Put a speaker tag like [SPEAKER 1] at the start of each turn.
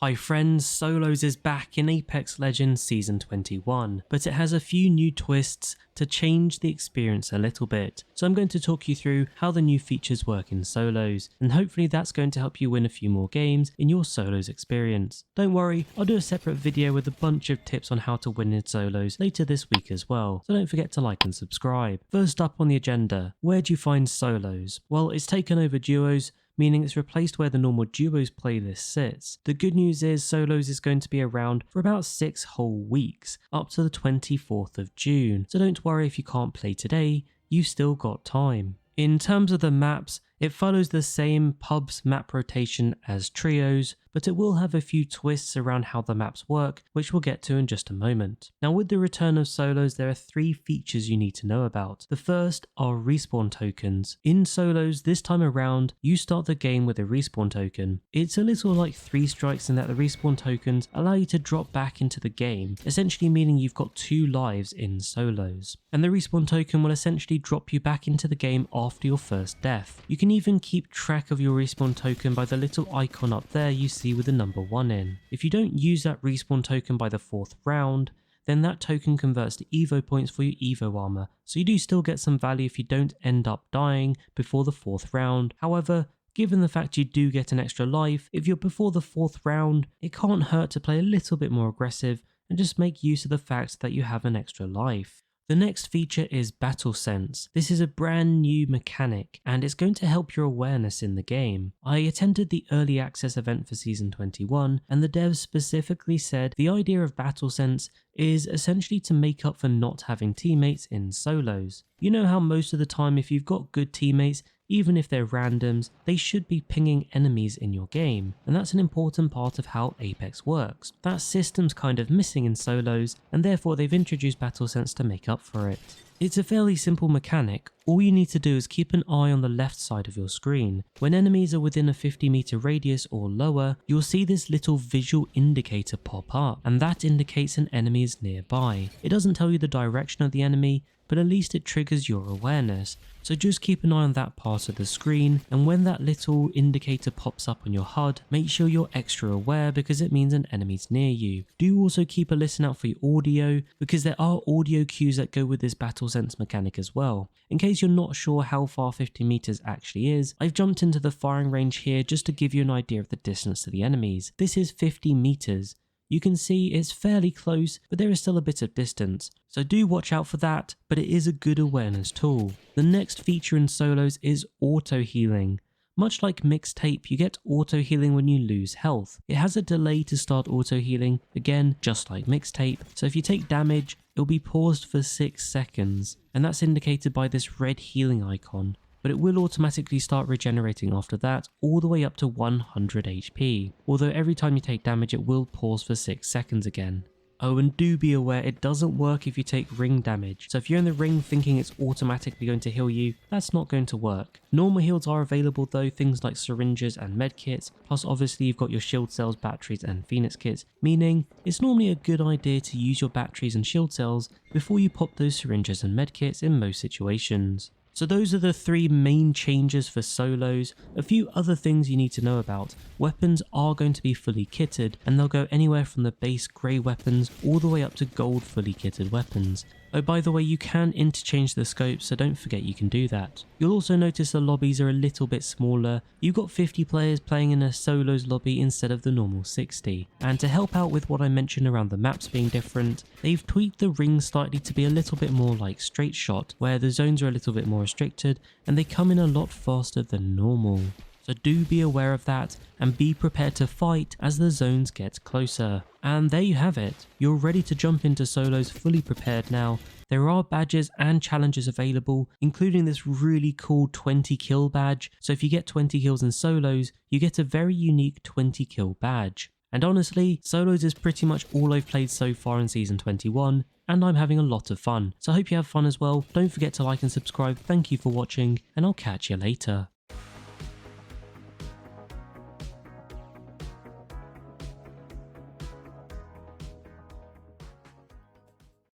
[SPEAKER 1] Hi friends, Solos is back in Apex Legends Season 21, but it has a few new twists to change the experience a little bit. So I'm going to talk you through how the new features work in Solos, and hopefully that's going to help you win a few more games in your Solos experience. Don't worry, I'll do a separate video with a bunch of tips on how to win in Solos later this week as well, so don't forget to like and subscribe. First up on the agenda, where do you find Solos? Well, it's taken over duos, meaning it's replaced where the normal duos playlist sits. The good news is Solos is going to be around for about 6 whole weeks, up to the 24th of June, so don't worry if you can't play today, you've still got time. In terms of the maps, it follows the same pubs map rotation as trios, but it will have a few twists around how the maps work, which we'll get to in just a moment. Now with the return of Solos, there are 3 features you need to know about. The first are respawn tokens. In Solos, this time around, you start the game with a respawn token. It's a little like 3 strikes in that the respawn tokens allow you to drop back into the game, essentially meaning you've got 2 lives in Solos. And the respawn token will essentially drop you back into the game after your first death. You can even keep track of your respawn token by the little icon up there you see with the number 1 in. If you don't use that respawn token by the 4th round, then that token converts to Evo points for your Evo armor, so you do still get some value if you don't end up dying before the 4th round. However, given the fact you do get an extra life, if you're before the 4th round, it can't hurt to play a little bit more aggressive and just make use of the fact that you have an extra life. The next feature is Battle Sense. This is a brand new mechanic and it's going to help your awareness in the game. I attended the early access event for Season 21 and the devs specifically said the idea of Battle Sense is essentially to make up for not having teammates in Solos. You know how most of the time if you've got good teammates, even if they're randoms, they should be pinging enemies in your game, and that's an important part of how Apex works. That system's kind of missing in Solos, and therefore they've introduced Battle Sense to make up for it. It's a fairly simple mechanic. All you need to do is keep an eye on the left side of your screen. When enemies are within a 50-meter radius or lower, you'll see this little visual indicator pop up, and that indicates an enemy is nearby. It doesn't tell you the direction of the enemy, but at least it triggers your awareness. So just keep an eye on that part of the screen, and when that little indicator pops up on your HUD, make sure you're extra aware because it means an enemy's near you. Do also keep a listen out for your audio, because there are audio cues that go with this Battle Sense mechanic as well. In case you're not sure how far 50 meters actually is, I've jumped into the firing range here just to give you an idea of the distance to the enemies. This is 50 meters. You can see it's fairly close, but there is still a bit of distance, so do watch out for that, but it is a good awareness tool. The next feature in Solos is auto healing. Much like Mixtape, you get auto healing when you lose health. It has a delay to start auto healing, again just like Mixtape, so if you take damage, it'll be paused for 6 seconds, and that's indicated by this red healing icon. But it will automatically start regenerating after that all the way up to 100 HP, although every time you take damage it will pause for 6 seconds again. Oh, and do be aware it doesn't work if you take ring damage, so if you're in the ring thinking it's automatically going to heal you, that's not going to work. Normal heals are available though, things like syringes and medkits, plus obviously you've got your shield cells, batteries and phoenix kits, meaning it's normally a good idea to use your batteries and shield cells before you pop those syringes and medkits in most situations. So those are the 3 main changes for Solos. A few other things you need to know about. Weapons are going to be fully kitted, and they'll go anywhere from the base grey weapons all the way up to gold fully kitted weapons. Oh, by the way, you can interchange the scopes, so don't forget you can do that. You'll also notice the lobbies are a little bit smaller. You've got 50 players playing in a Solos lobby instead of the normal 60. And to help out with what I mentioned around the maps being different, they've tweaked the rings slightly to be a little bit more like straight shot, where the zones are a little bit more restricted and they come in a lot faster than normal. So do be aware of that and be prepared to fight as the zones get closer. And there you have it. You're ready to jump into Solos fully prepared now. There are badges and challenges available, including this really cool 20 kill badge. So if you get 20 kills in Solos, you get a very unique 20 kill badge. And honestly, Solos is pretty much all I've played so far in Season 21, and I'm having a lot of fun. So I hope you have fun as well. Don't forget to like and subscribe. Thank you for watching, and I'll catch you later.